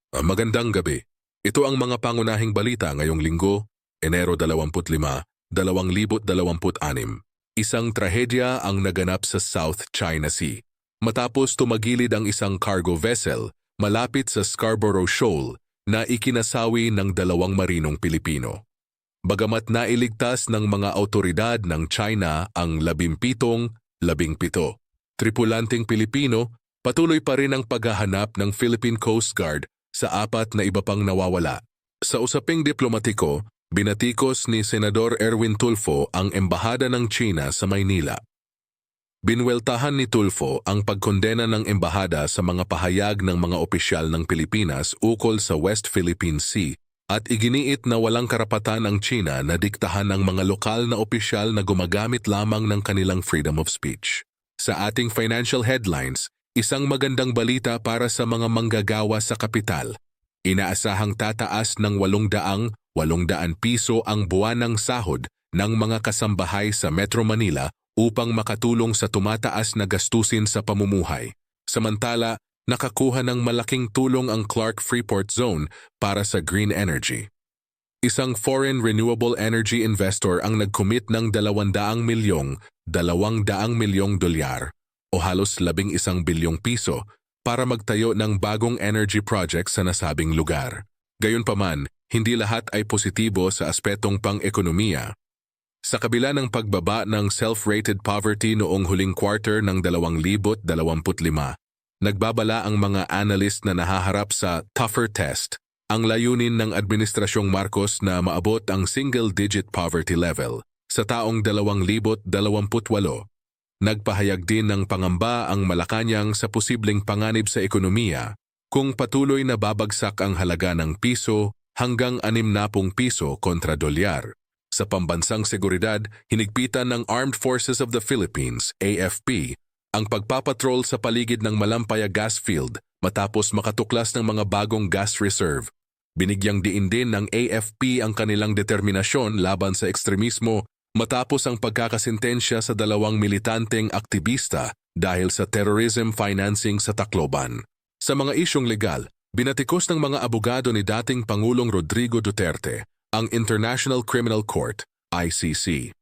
Magandang gabi. Ito ang mga pangunahing balita ngayong linggo, Enero 25, 2026. Isang trahedya ang naganap sa South China Sea. Matapos tumagilid ang isang cargo vessel malapit sa Scarborough Shoal na ikinasawi ng dalawang marinong Pilipino. Bagamat nailigtas ng mga autoridad ng China ang 17 tripulanteng Pilipino, patuloy pa rin ang paghahanap ng Philippine Coast Guard sa 4 na iba pang nawawala. Sa usaping diplomatiko, binatikos ni Senador Erwin Tulfo ang Embahada ng China sa Maynila. Binweltahan ni Tulfo ang pagkondena ng embahada sa mga pahayag ng mga opisyal ng Pilipinas ukol sa West Philippine Sea at iginiit na walang karapatan ang China na diktahan ng mga lokal na opisyal na gumagamit lamang ng kanilang freedom of speech. Sa ating financial headlines, isang magandang balita para sa mga manggagawa sa kapital. Inaasahang tataas ng 800 piso ang buwanang sahod ng mga kasambahay sa Metro Manila upang makatulong sa tumataas na gastusin sa pamumuhay. Samantala, nakakuha ng malaking tulong ang Clark Freeport Zone para sa green energy. Isang foreign renewable energy investor ang nag-commit ng 200 milyong dolyar o halos 11 bilyong piso para magtayo ng bagong energy project sa nasabing lugar. Gayunpaman, hindi lahat ay positibo sa aspetong pang-ekonomiya. Sa kabila ng pagbaba ng self-rated poverty noong huling quarter ng 2025, nagbabala ang mga analyst na nahaharap sa tougher test ang layunin ng Administrasyong Marcos na maabot ang single-digit poverty level sa taong 2028. Nagpahayag din ng pangamba ang Malacanang sa posibleng panganib sa ekonomiya kung patuloy na babagsak ang halaga ng piso hanggang 60 piso kontra dolyar. Sa pambansang seguridad, hinigpitan ng Armed Forces of the Philippines, AFP, ang pagpapatrol sa paligid ng Malampaya gas field matapos makatuklas ng mga bagong gas reserve. Binigyang diin din ng AFP ang kanilang determinasyon laban sa ekstremismo matapos ang pagkakasentensya sa 2 militanteng aktivista dahil sa terrorism financing sa Tacloban. Sa mga isyong legal, binatikos ng mga abogado ni dating Pangulong Rodrigo Duterte ang International Criminal Court, ICC.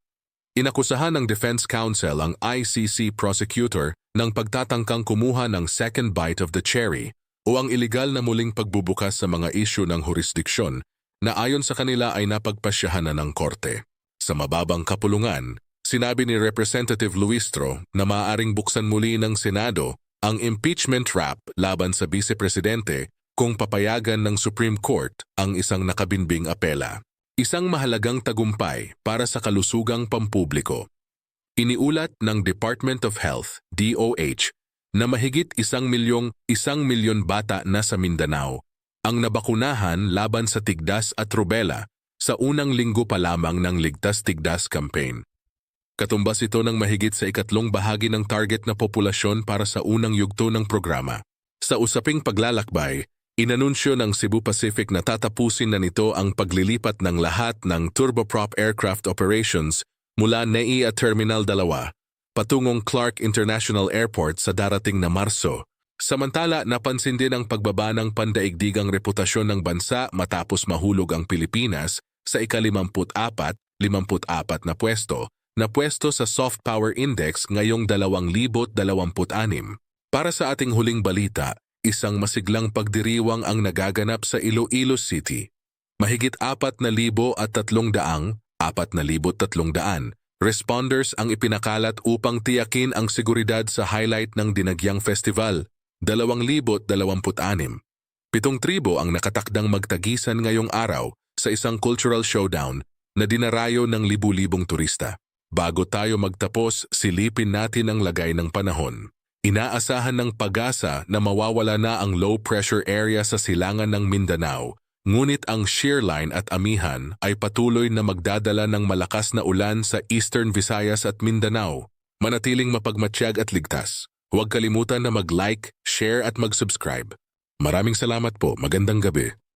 Inakusahan ng Defense Counsel ang ICC prosecutor ng pagtatangkang kumuha ng second bite of the cherry o ang iligal na muling pagbubukas sa mga isyu ng jurisdiksyon na ayon sa kanila ay napagpasyahan na ng korte. Sa mababang kapulungan, sinabi ni Representative Luistro na maaaring buksan muli ng Senado ang impeachment trap laban sa Vice Presidente kung papayagan ng Supreme Court ang isang nakabinbing apela. Isang mahalagang tagumpay para sa kalusugang pampubliko. Iniulat ng Department of Health, DOH, na mahigit 1 milyon bata na sa Mindanao ang nabakunahan laban sa tigdas at rubella sa unang linggo pa lamang ng Ligtas Tigdas campaign. Katumbas ito ng mahigit sa 1/3 bahagi ng target na populasyon para sa unang yugto ng programa. Sa usaping paglalakbay, inanunsyo ng Cebu Pacific na tatapusin na nito ang paglilipat ng lahat ng turboprop aircraft operations mula NAIA Terminal 2 patungong Clark International Airport sa darating na Marso. Samantala, napansin din ang pagbaba ng pandaigdigang reputasyon ng bansa matapos mahulog ang Pilipinas sa ika-54 na pwesto sa Soft Power Index ngayong 2026. Para sa ating huling balita, isang masiglang pagdiriwang ang nagaganap sa Iloilo City. Mahigit 4,300 responders ang ipinakalat upang tiyakin ang seguridad sa highlight ng Dinagyang Festival, 2026. 7 tribo ang nakatakdang magtagisan ngayong araw sa isang cultural showdown na dinarayo ng libu-libong turista. Bago tayo magtapos, silipin natin ang lagay ng panahon. Inaasahan ng PAGASA na mawawala na ang low-pressure area sa silangan ng Mindanao, ngunit ang shear line at amihan ay patuloy na magdadala ng malakas na ulan sa Eastern Visayas at Mindanao. Manatiling mapagmatsyag at ligtas. Huwag kalimutan na mag-like, share at mag-subscribe. Maraming salamat po. Magandang gabi.